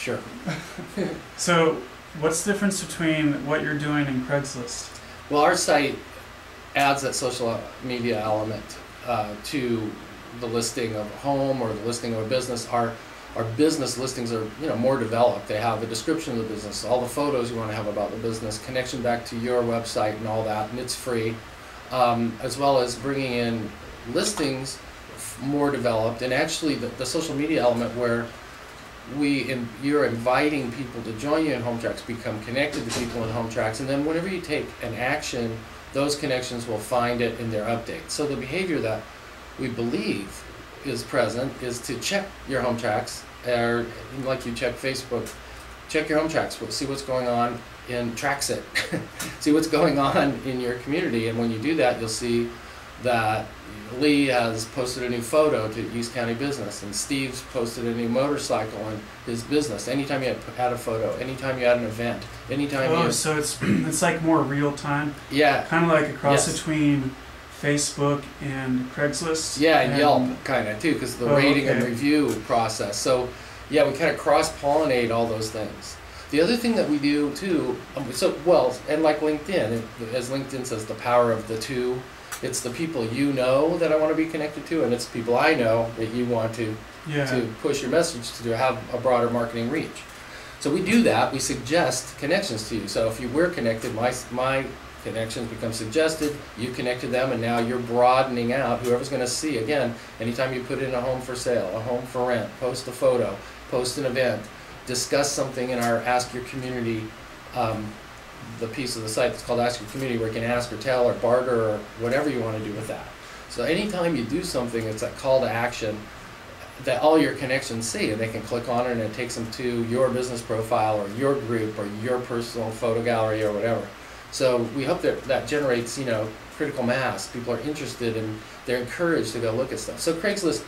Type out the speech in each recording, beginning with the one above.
Sure. So, what's the difference between what you're doing and Craigslist? Well, our site adds that social media element to the listing of a home or the listing of a business. Our business listings are, more developed. They have a description of the business, all the photos you want to have about the business, connection back to your website and all that, and it's free, as well as bringing in listings more developed, and actually the social media element where you're inviting people to join you in HomeTracks, become connected to people in HomeTracks, and then whenever you take an action, those connections will find it in their updates. So the behavior that we believe is present is to check your HomeTracks, or like you check Facebook, check your HomeTracks, see what's going on in Traxit, see what's going on in your community, and when you do that, you'll see that Lee has posted a new photo to East County Business, and Steve's posted a new motorcycle in his business. Anytime you add a photo, anytime you add an event, anytime so it's like more real time? Yeah. Kind of like a cross between Facebook and Craigslist? Yeah, and Yelp kind of too, because the rating and review process. So yeah, we kind of cross-pollinate all those things. The other thing that we do too, and like LinkedIn, as LinkedIn says, the power of the two. It's the people you know that I want to be connected to, and it's the people I know that you want to push your message to have a broader marketing reach. So we do that. We suggest connections to you. So if we're connected, my connections become suggested, you connect to them, and now you're broadening out whoever's going to see. Again, anytime you put in a home for sale, a home for rent, post a photo, post an event, discuss something in our Ask Your Community the piece of the site that's called Ask Your Community, where you can ask or tell or barter or whatever you want to do with that. So anytime you do something, it's a call to action that all your connections see, and they can click on it and it takes them to your business profile or your group or your personal photo gallery or whatever. So we hope that generates, critical mass. People are interested and they're encouraged to go look at stuff. So Craigslist,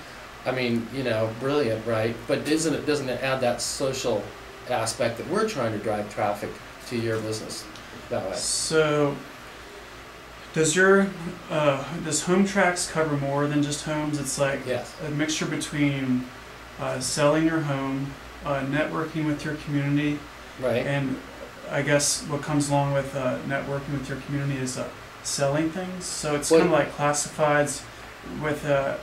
brilliant, right? But doesn't it add that social aspect that we're trying to drive traffic to your business that way? So does HomeTracks cover more than just homes? It's like a mixture between selling your home, networking with your community, right? And I guess what comes along with networking with your community is selling things. So it's kind of like classifieds with a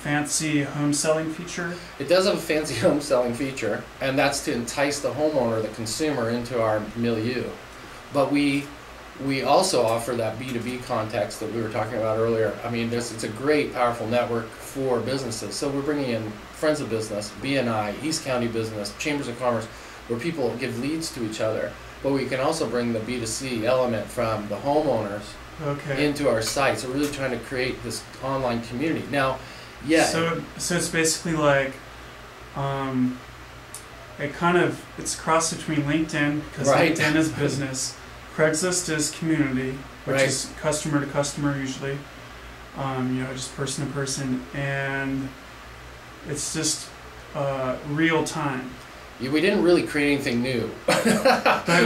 fancy home selling feature. It does have a fancy home selling feature, and that's to entice the homeowner, the consumer, into our milieu. But we also offer that B2B context that we were talking about earlier. I mean, it's a great, powerful network for businesses. So we're bringing in Friends of Business, BNI, East County Business, Chambers of Commerce, where people give leads to each other. But we can also bring the B2C element from the homeowners into our site. So we're really trying to create this online community. Now, So it's basically like, it's a cross between LinkedIn, because LinkedIn is business, Craigslist is community, which is customer to customer usually, just person to person, and it's just real time. We didn't really create anything new.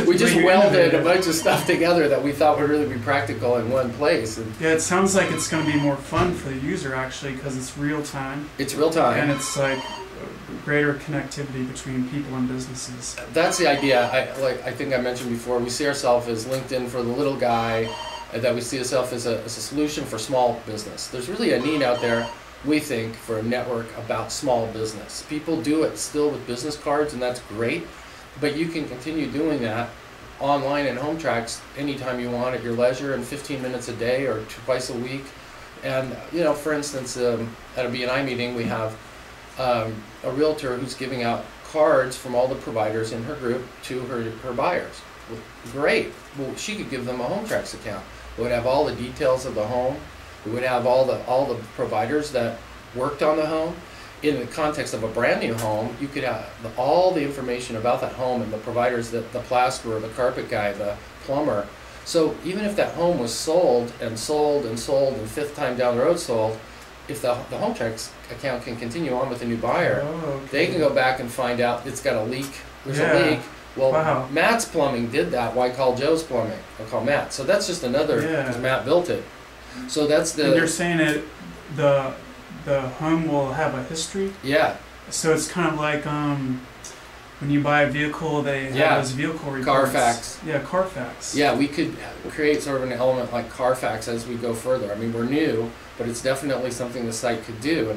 We just welded a bunch of stuff together that we thought would really be practical in one place. And it sounds like it's going to be more fun for the user actually, because it's real time. It's real time. And it's like greater connectivity between people and businesses. That's the idea. I think I mentioned before, we see ourselves as LinkedIn for the little guy, and that we see ourselves as a solution for small business. There's really a need out there, we think, for a network about small business. People do it still with business cards, and that's great, but you can continue doing that online in HomeTracks anytime you want at your leisure, and 15 minutes a day or twice a week. And for instance, at a BNI meeting, we have a realtor who's giving out cards from all the providers in her group to her buyers. Well, great. Well, she could give them a HomeTracks account. It would have all the details of the home. It would have all the providers that worked on the home. In the context of a brand new home, you could have all the information about that home and the providers, the plasterer, the carpet guy, the plumber. So even if that home was sold and sold and sold and fifth time down the road sold, if the HomeTracks account can continue on with a new buyer, they can go back and find out it's got a leak. There's a leak. Well, Matt's Plumbing did that. Why call Joe's Plumbing? I'll call Matt. So that's just another, because Matt built it. So that's the... And you're saying the home will have a history? Yeah. So it's kind of like, when you buy a vehicle, they have those vehicle reports. Carfax. Yeah, Carfax. Yeah, we could create sort of an element like Carfax as we go further. I mean, we're new, but it's definitely something the site could do,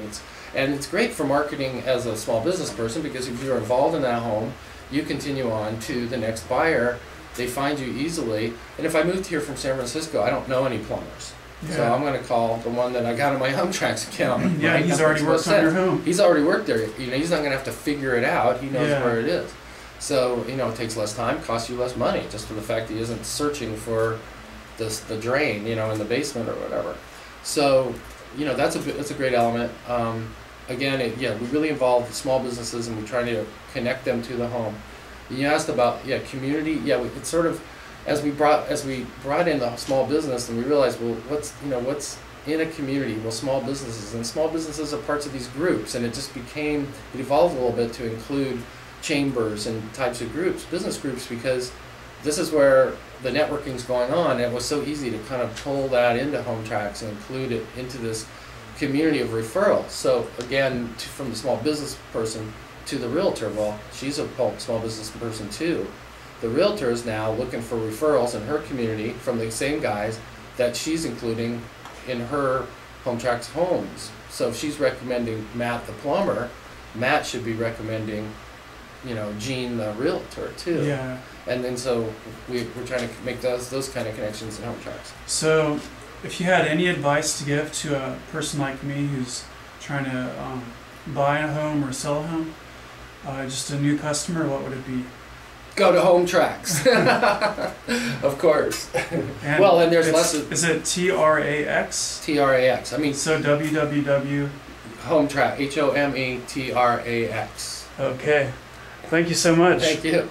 and it's great for marketing as a small business person, because if you're involved in that home, you continue on to the next buyer. They find you easily. And if I moved here from San Francisco, I don't know any plumbers. Yeah. So I'm going to call the one that I got on my HomeTracks account. Yeah, right? he's already worked on your home. He's already worked there. He's not going to have to figure it out. He knows Yeah. where it is. So, it takes less time, costs you less money, just for the fact that he isn't searching for the drain, in the basement or whatever. So, that's a great element. Again, we really involve the small businesses, and we try to connect them to the home. You asked about community. It's sort of as we brought in the small business, and we realized, well, what's in a community? Well, small businesses are parts of these groups, and it evolved a little bit to include chambers and types of groups, business groups, because this is where the networking's going on. And it was so easy to kind of pull that into HomeTracks and include it into this community of referrals. So again, from the small business person to the realtor, well, she's a small business person too. The realtor is now looking for referrals in her community from the same guys that she's including in her HomeTracks homes. So if she's recommending Matt the plumber, Matt should be recommending, Gene the realtor too. Yeah. And then so we're trying to make those kind of connections in HomeTracks. So if you had any advice to give to a person like me who's trying to buy a home or sell a home, just a new customer, what would it be? Go to HomeTracks. Of course. And there's less. Is it TRAX? TRAX. I mean, so www. HomeTrack. HOMETRAX. Okay. Thank you so much. Thank you.